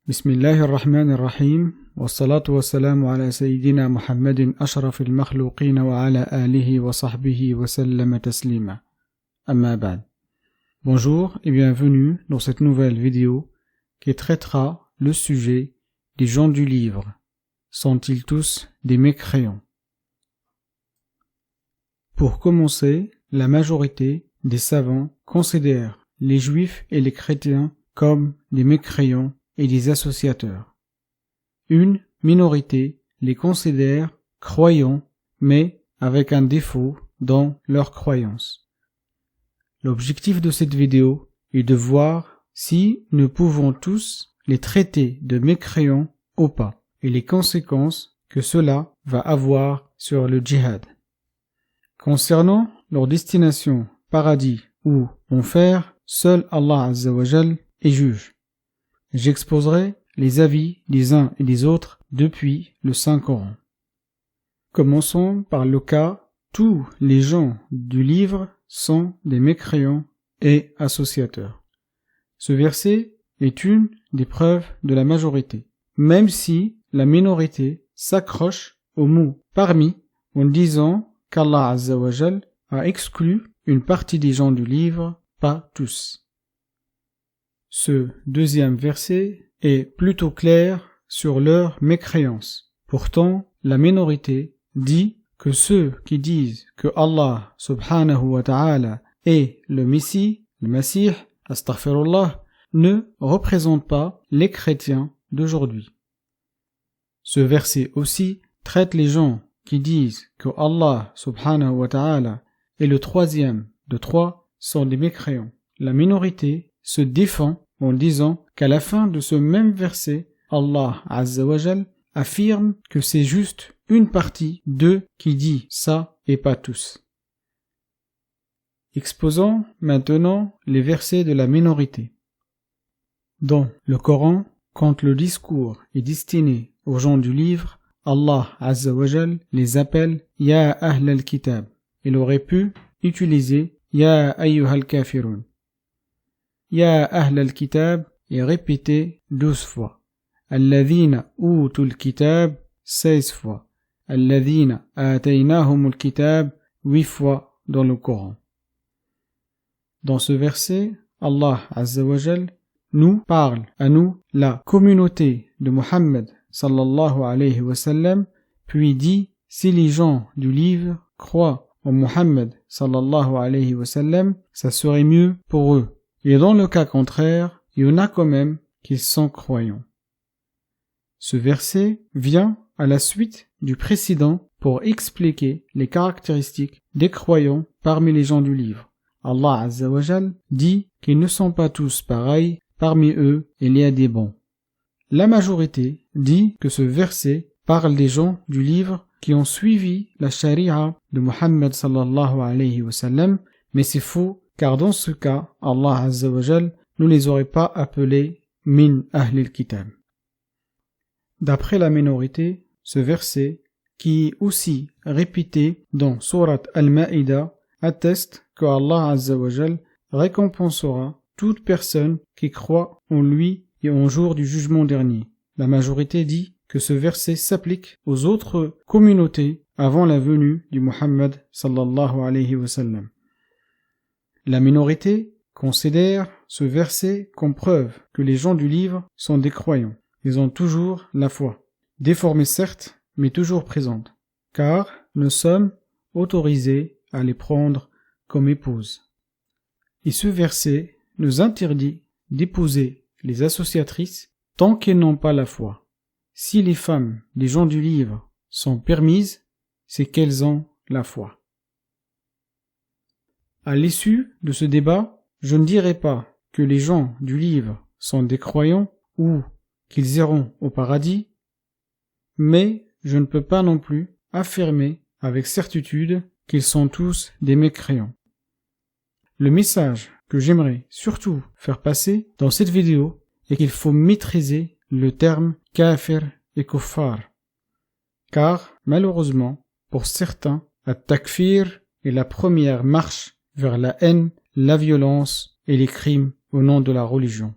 بسم الله الرحمن الرحيم والصلاة والسلام على سيدنا محمد أشرف المخلوقين وعلى آله وصحبه وسلم تسليما أما بعد. Bonjour et bienvenue dans cette nouvelle vidéo qui traitera le sujet des gens du livre. Sont-ils tous des mécréants? Pour commencer, la majorité des savants considèrent les juifs et les chrétiens comme des mécréants et des associateurs. Une minorité les considère croyants, mais avec un défaut dans leur croyance. L'objectif de cette vidéo est de voir si nous pouvons tous les traiter de mécréants ou pas, et les conséquences que cela va avoir sur le djihad. Concernant leur destination, paradis ou enfer, seul Allah Azza wa Jal est juge. J'exposerai les avis des uns et des autres depuis le Saint-Coran. Commençons par le cas, tous les gens du livre sont des mécréants et associateurs. Ce verset est une des preuves de la majorité, même si la minorité s'accroche au mot parmi en disant qu'Allah Azza wa Jal a exclu une partie des gens du livre, pas tous. Ce deuxième verset est plutôt clair sur leur mécréance. Pourtant, la minorité dit que ceux qui disent que Allah subhanahu wa ta'ala est le Messie, le Masih, astaghfirullah, ne représentent pas les chrétiens d'aujourd'hui. Ce verset aussi traite les gens qui disent que Allah subhanahu wa ta'ala est le troisième de trois sont des mécréants. La minorité se défend en disant qu'à la fin de ce même verset, Allah Azza wa Jal affirme que c'est juste une partie d'eux qui dit ça et pas tous. Exposons maintenant les versets de la minorité. Dans le Coran, quand le discours est destiné aux gens du livre, Allah Azza wa Jal les appelle Ya Ahl al-Kitab. Il aurait pu utiliser Ya Ayyuhal Kafirun. Ya Ahl al-Kitab est répété 12 fois. Alladhina utul kitab 16 fois. Alladhina ataynahumul kitab 8 fois dans le Coran. Dans ce verset, Allah Azza wa Jal nous parle à nous, la communauté de Muhammad sallallahu alayhi wa sallam, puis dit si les gens du livre croient en Muhammad sallallahu alayhi wa sallam, ça serait mieux pour eux. Et dans le cas contraire, il y en a quand même qui sont croyants. Ce verset vient à la suite du précédent pour expliquer les caractéristiques des croyants parmi les gens du livre. Allah Azza wa Jal dit qu'ils ne sont pas tous pareils, parmi eux il y a des bons. La majorité dit que ce verset parle des gens du livre qui ont suivi la charia de Muhammad sallallahu alayhi wa sallam, mais c'est faux, car dans ce cas, Allah Azza wa Jal ne les aurait pas appelés min ahlil kitab. D'après la minorité, ce verset, qui est aussi répété dans Surat Al-Ma'ida, atteste que Allah Azza wa Jal récompensera toute personne qui croit en lui et en jour du jugement dernier. La majorité dit que ce verset s'applique aux autres communautés avant la venue du Muhammad sallallahu alayhi wa sallam. La minorité considère ce verset comme preuve que les gens du livre sont des croyants. Ils ont toujours la foi, déformée certes, mais toujours présente, car nous sommes autorisés à les prendre comme épouses. Et ce verset nous interdit d'épouser les associatrices tant qu'elles n'ont pas la foi. Si les femmes des gens du livre sont permises, c'est qu'elles ont la foi. À l'issue de ce débat, je ne dirai pas que les gens du livre sont des croyants ou qu'ils iront au paradis, mais je ne peux pas non plus affirmer avec certitude qu'ils sont tous des mécréants. Le message que j'aimerais surtout faire passer dans cette vidéo est qu'il faut maîtriser le terme kafir et kuffar, car malheureusement, pour certains, at-takfir est la première marche vers la haine, la violence et les crimes au nom de la religion.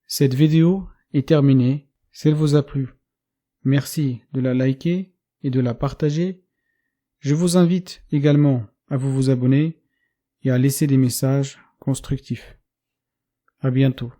Cette vidéo est terminée. Si elle vous a plu, merci de la liker et de la partager. Je vous invite également à vous abonner et à laisser des messages constructifs. À bientôt.